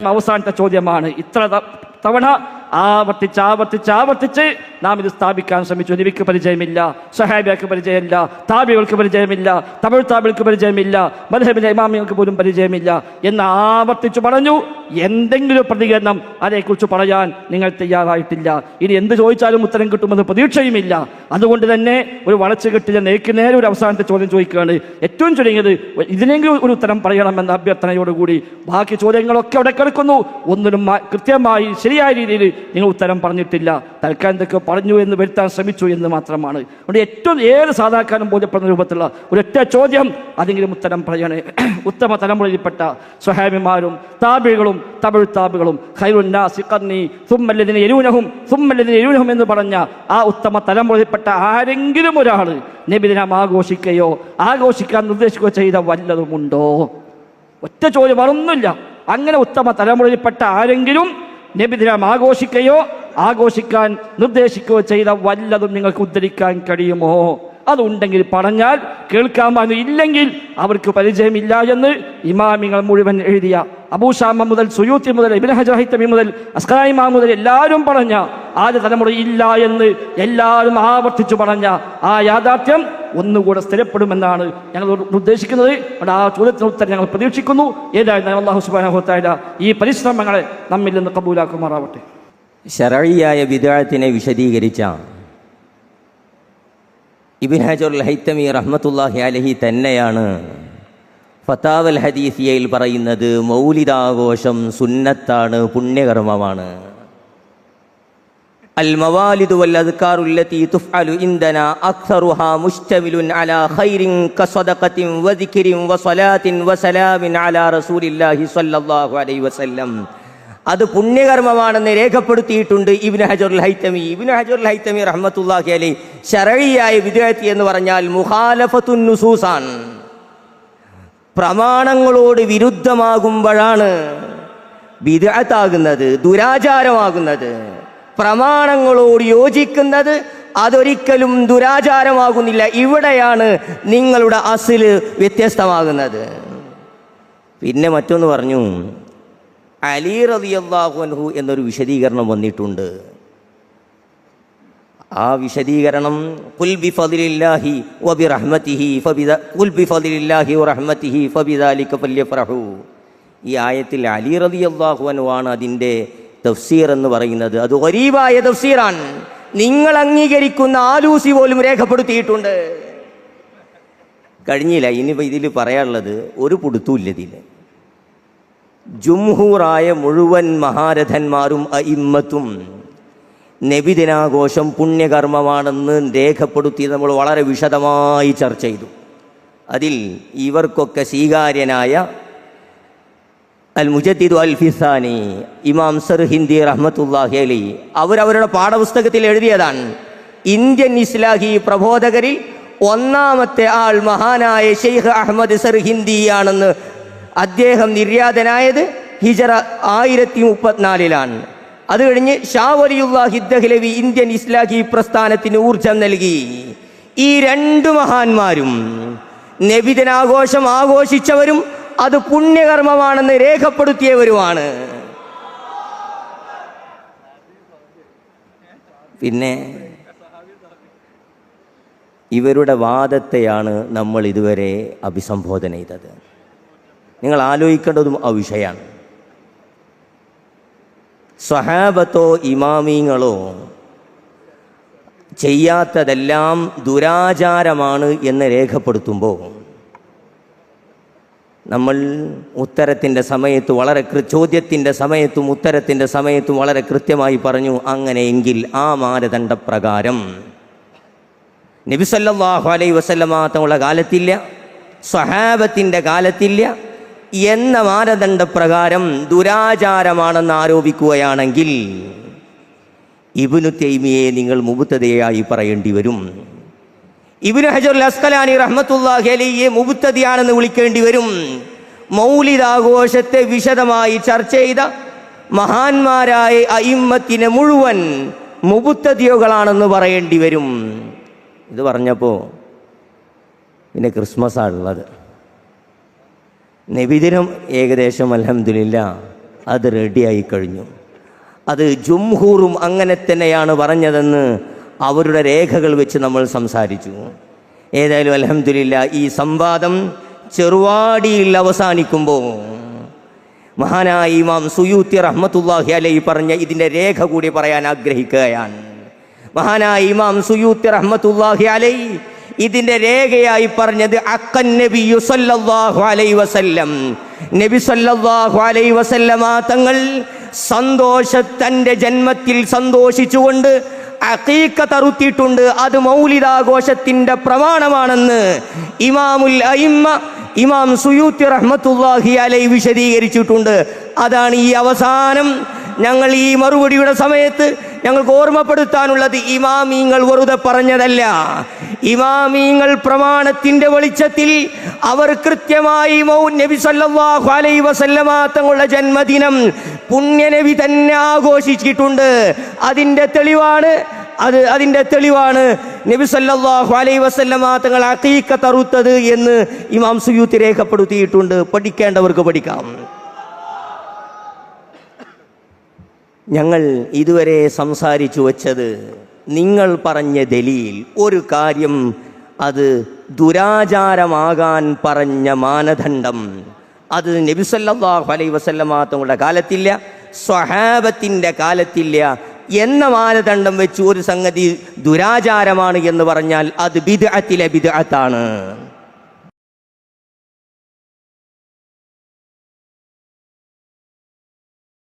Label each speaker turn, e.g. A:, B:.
A: അവസാനത്തെ ചോദ്യമാണ്. ഇത്ര തവണ ആവർത്തിച്ച് നാം ഇത് സ്ഥാപിക്കാൻ ശ്രമിച്ചു. നബിക്ക് പരിചയമില്ല, സഹാബിക്ക് പരിചയമില്ല, താബികൾക്ക് പരിചയമില്ല, തമിഴ് താബികൾക്ക് പരിചയമില്ല, മദ്ഹബിലെ ഇമാമികൾക്ക് പോലും പരിചയമില്ല എന്ന് ആവർത്തിച്ചു പറഞ്ഞു. എന്തെങ്കിലും പ്രതികരണം അതേക്കുറിച്ച് പറയാൻ നിങ്ങൾ തയ്യാറായിട്ടില്ല. ഇനി എന്ത് ചോദിച്ചാലും ഉത്തരം കിട്ടുമെന്ന് പ്രതീക്ഷയുമില്ല. അതുകൊണ്ട് തന്നെ ഒരു വളച്ചു കെട്ടിയ നേർക്ക് നേരെ ഒരു അവസാനത്തെ ചോദ്യം ചോദിക്കുകയാണ്. ഏറ്റവും ചുരുങ്ങിയത് ഇതിനെങ്കിലും ഒരു ഉത്തരം പറയണമെന്ന അഭ്യർത്ഥനയോടുകൂടി ബാക്കി ചോദ്യങ്ങളൊക്കെ അവിടെ കിടക്കുന്നു. ഒന്നിനും കൃത്യമായി ശരിയായ രീതിയിൽ നിങ്ങൾ ഉത്തരം പറഞ്ഞിട്ടില്ല. തൽക്കാലം എന്തൊക്കെ പറഞ്ഞു എന്ന് വരുത്താൻ ശ്രമിച്ചു എന്ന് മാത്രമാണ്. അതുകൊണ്ട് ഏറ്റവും ഏത് സാധാരണക്കാരനും ബോധ്യപ്പെടുന്ന രൂപത്തിലുള്ള ഒരൊറ്റ ചോദ്യം, അതെങ്കിലും ഉത്തരം പറയണേ. ഉത്തമ തലമുറയിൽപ്പെട്ട സ്വഹാബിമാരും താബികളും തമിഴ് താബികളും ഖൈറുൻ നാസി ഖർനി സുമ്മല്ലദീന യലൂനഹും എന്ന് പറഞ്ഞ ആ ഉത്തമ തലമുറയിൽപ്പെട്ട ആരെങ്കിലും ഒരാൾ നബിദിനം ആഘോഷിക്കുകയോ ആഘോഷിക്കാൻ നിർദ്ദേശിക്കുകയോ ചെയ്ത വല്ലതുമുണ്ടോ? ഒറ്റ ചോദ്യം, വേറൊന്നുമില്ല. അങ്ങനെ ഉത്തമ തലമുറയിൽപ്പെട്ട ആരെങ്കിലും നബിദിനം ആഘോഷിക്കുകയോ ആഘോഷിക്കാൻ നിർദ്ദേശിക്കുകയോ ചെയ്ത വല്ലതും നിങ്ങൾക്ക് ഉദ്ധരിക്കാൻ കഴിയുമോ? അതുണ്ടെങ്കിൽ പറഞ്ഞാൽ കേൾക്കാമെന്ന്, ഇല്ലെങ്കിൽ അവർക്ക് പരിചയമില്ല എന്ന് ഇമാമിങ്ങൾ മുഴുവൻ എഴുതിയ അബൂശാമ മുതൽ സുയൂത്തി മുതൽ ഇബ്നു ഹജർ ഹൈതമി മുതൽ അസ്ഖലാനി ഇമാം മുതൽ എല്ലാവരും പറഞ്ഞ ആദ്യ തലമുറ ഇല്ല എന്ന് എല്ലാവരും ആവർത്തിച്ചു പറഞ്ഞ ആ യാഥാർത്ഥ്യം ഒന്നുകൂടെ സ്ഥിരപ്പെടുമെന്നാണ് ഞങ്ങൾ ഉദ്ദേശിക്കുന്നത്. ആ ചോദ്യത്തിന് ഉത്തരം ഞങ്ങൾ പ്രതീക്ഷിക്കുന്നു. ഏതായാലും അല്ലാഹു സുബ്ഹാനഹു വ തആല ഈ പരിശ്രമങ്ങളെ നമ്മിൽ നിന്ന് കബൂലാക്കുമാറാവട്ടെ.
B: ശർഈയായ ബിദ്അത്തിനെ വിശദീകരിച്ച ഇബ്നു ഹജറുൽ ഹൈതമി റഹ്മത്തുള്ളാഹി അലൈഹി തന്നെയാണ് ഫതാവൽ ഹദീസിയയിൽ പറയുന്നത് മൗലിദാഘോഷം സുന്നത്താണ്, പുണ്യകർമ്മമാണ്. അൽ മവാലിദു വൽ അദ്കാറുല്ലതി തുഫ്അലു ഇൻദനാ അക്സറുഹാ മുസ്തമിലുൻ അലാ ഖൈറിൻ കസദഖത്തിൻ വദിക്രിൻ വസലാത്തിൻ വസലാമിൻ അലാ റസൂലില്ലാഹി സ്വല്ലല്ലാഹു അലൈഹി വസല്ലം. അത് പുണ്യകർമ്മമാണെന്ന് രേഖപ്പെടുത്തിയിട്ടുണ്ട് ഇബ്നു ഹജറുൽ ഹൈതമി റഹ്മത്തുള്ളാഹി അലൈഹി. ശർഈയായ ബിദ്അത്ത് എന്ന് പറഞ്ഞാൽ മുഖാലഫത്തുൻ നുസൂസാൻ, പ്രമാണങ്ങളോട് വിരുദ്ധമാകുമ്പോഴാണ് ബിദ്അത്താകുന്നത്, ദുരാചാരമാകുന്നത്. പ്രമാണങ്ങളോട് യോജിക്കുന്നത് അതൊരിക്കലും ദുരാചാരമാകുന്നില്ല. ഇവിടെയാണ് നിങ്ങളുടെ അസ്ല് വ്യത്യസ്തമാകുന്നത്. പിന്നെ മറ്റൊന്ന് പറഞ്ഞു, അലി റളിയല്ലാഹു അൻഹു എന്നൊരു വിശദീകരണം വന്നിട്ടുണ്ട്. ആ വിശദീകരണം ഖുൽ ബിഫദ്ലില്ലാഹി വബിറഹ്മതിഹി വറഹ്മതിഹി ഫബിദാലിക ഫല്യഫറഹു. ഈ ആയത്തിൽ അലി റളിയല്ലാഹു അൻഹു ആണ് അതിൻ്റെ തഫ്സീർ എന്ന് പറയുന്നത്. അത് ഗരീബായ തഫ്സീറാണ്. നിങ്ങൾ അംഗീകരിക്കുന്ന ആലൂസി പോലും രേഖപ്പെടുത്തിയിട്ടുണ്ട്. കഴിഞ്ഞില്ല. ഇനിയിപ്പോൾ ഇതിൽ പറയാനുള്ളത് ഒരു പുടുത്തുമില്ല. ഇതിൽ ജുംഹൂറായ മുഴുവൻ മഹാരഥന്മാരും അഇമ്മത്തും നബിദിനാഘോഷം പുണ്യകർമ്മമാണെന്ന് രേഖപ്പെടുത്തി നമ്മൾ വളരെ വിശദമായി ചർച്ച ചെയ്തു. അതിൽ ഇവർക്കൊക്കെ സ്വീകാര്യനായ അൽ മുജദ്ദിദ് അൽ ഫിസാനി ഇമാം സർഹിന്ദി റഹ്മത്തുള്ളാഹി അലൈഹി അവരവരുടെ പാഠപുസ്തകത്തിൽ എഴുതിയതാണ്. ഇന്ത്യൻ ഇസ്ലാഹി പ്രബോധകരിൽ ഒന്നാമത്തെ ആൾ മഹാനായ ഷെയ്ഖ് അഹമ്മദ് സർഹിന്ദിയാണെന്ന്. അദ്ദേഹം നിര്യാതനായത് ഹിജറ 1034 അത് കഴിഞ്ഞ് ഷാ വലിയുല്ലാഹി ദഹ്ലവി ഇന്ത്യൻ ഇസ്ലാഹി പ്രസ്ഥാനത്തിന് ഊർജം നൽകി. ഈ രണ്ടു മഹാന്മാരും നബിദിനാഘോഷം ആഘോഷിച്ചവരും അത് പുണ്യകർമ്മമാണെന്ന് രേഖപ്പെടുത്തിയവരുമാണ്. പിന്നെ ഇവരുടെ വാദത്തെയാണ് നമ്മൾ ഇതുവരെ അഭിസംബോധന ചെയ്തത്. നിങ്ങൾ ആലോചിക്കേണ്ടതും ആ വിഷയമാണ്. സ്വഹാബത്തോ ഇമാമിങ്ങളോ ചെയ്യാത്തതെല്ലാം ദുരാചാരമാണ് എന്ന് രേഖപ്പെടുത്തുമ്പോൾ നമ്മൾ ഉത്തരത്തിൻ്റെ സമയത്ത് ചോദ്യത്തിൻ്റെ സമയത്തും ഉത്തരത്തിൻ്റെ സമയത്തും വളരെ കൃത്യമായി പറഞ്ഞു. അങ്ങനെയെങ്കിൽ ആ മാനദണ്ഡപ്രകാരം നബി സല്ലല്ലാഹു അലൈഹി വസല്ലമ തങ്ങളുടെ കാലത്തില്ല, സ്വഹാബത്തിൻ്റെ കാലത്തില്ല എന്ന മാനദണ്ഡപ്രകാരം ദുരാചാരമാണെന്ന് ആരോപിക്കുകയാണെങ്കിൽ ഇബ്നു തൈമിയെ നിങ്ങൾ മുബ്തദിയായി പറയേണ്ടി വരും. ഇബ്നു ഹജറുൽ അസ്ഖലാനി റഹ്മത്തുള്ളാഹി അലൈഹി മുബ്തദിയാണെന്ന് വിളിക്കേണ്ടി വരും. മൗലിദാഘോഷത്തെ വിശദമായി ചർച്ച ചെയ്ത മഹാന്മാരായ അയിമ്മത്തിനെ മുഴുവൻ മുബ്തദികളാണെന്ന് പറയേണ്ടി വരും. ഇത് പറഞ്ഞപ്പോൾ പിന്നെ ക്രിസ്മസാണുള്ളത്. നബിദിനം ഏകദേശം അൽഹംദുലില്ലാ അത് റെഡിയായി കഴിഞ്ഞു. അത് ജുംഹൂറും അങ്ങനെ തന്നെയാണ് പറഞ്ഞതെന്ന് അവരുടെ രേഖകൾ വെച്ച് നമ്മൾ സംസാരിച്ചു. ഏതായാലും അൽഹംദുലില്ലാ ഈ സംവാദം ചെറുവാടിയിൽ അവസാനിക്കുമ്പോൾ മഹാനായ ഇമാം സുയൂത്തി റഹ്മത്തുള്ളാഹി അലൈഹി പറഞ്ഞ ഇതിൻ്റെ രേഖ കൂടി പറയാൻ ആഗ്രഹിക്കുകയാണ്. മഹാനായ ഇമാം സുയൂത്തി റഹ്മത്തുള്ളാഹി അലൈഹി ഇതിൻ്റെ രേഖയായി പറഞ്ഞത് അക്കൻ നബിയു സല്ലല്ലാഹു അലൈഹി വസല്ലം, നബി സല്ലല്ലാഹു അലൈഹി വസല്ലമ തങ്ങൾ തൻ്റെ ജന്മത്തിൽ സന്തോഷിച്ചുകൊണ്ട് അഖീഖത്ത് അറുത്തിയിട്ടുണ്ട്. അത് മൗലിദാഘോഷത്തിൻ്റെ പ്രമാണമാണെന്ന് ഇമാമുൽ അയിമ്മ ഇമാം സുയൂത്തി റഹ്മത്തുള്ളാഹി അലൈഹി വിശദീകരിച്ചിട്ടുണ്ട്. അതാണ് ഈ അവസാനം ഞങ്ങൾ ഈ മറുപടിയുടെ സമയത്ത് ഞങ്ങൾക്ക് ഓർമ്മപ്പെടുത്താനുള്ളത്. ഇമാമീങ്ങൾ വെറുതെ പറഞ്ഞതല്ല. ഇമാമീങ്ങൾ പ്രമാണത്തിൻ്റെ വെളിച്ചത്തിൽ അവർ കൃത്യമായി നബി സല്ലല്ലാഹു അലൈഹി വസല്ലമ തങ്ങളുടെ ജന്മദിനം പുണ്യനബി തന്നെ ആഘോഷിച്ചിട്ടുണ്ട്. അതിൻ്റെ തെളിവാണ് നബി സല്ലല്ലാഹു അലൈഹി വസല്ലമ തങ്ങൾ അഖീഖത്ത് അറുത്തത് എന്ന് ഇമാം സുയൂത്തി രേഖപ്പെടുത്തിയിട്ടുണ്ട്. പഠിക്കേണ്ടവർക്ക് പഠിക്കാം. ഞങ്ങൾ ഇതുവരെ സംസാരിച്ചു വച്ചത് നിങ്ങൾ പറഞ്ഞ ദലീൽ ഒരു കാര്യം, അത് ദുരാചാരമാകാൻ പറഞ്ഞ മാനദണ്ഡം അത് നബി സല്ലല്ലാഹു അലൈഹി വസല്ലമ തങ്ങളുടെ കാലത്തില്ല, സ്വഹാബത്തിൻ്റെ കാലത്തില്ല എന്ന മാനദണ്ഡം വെച്ച് ഒരു സംഗതി ദുരാചാരമാണ് എന്ന് പറഞ്ഞാൽ അത് ബിദ്അത്തിലെ ബിദ്അത്താണ്.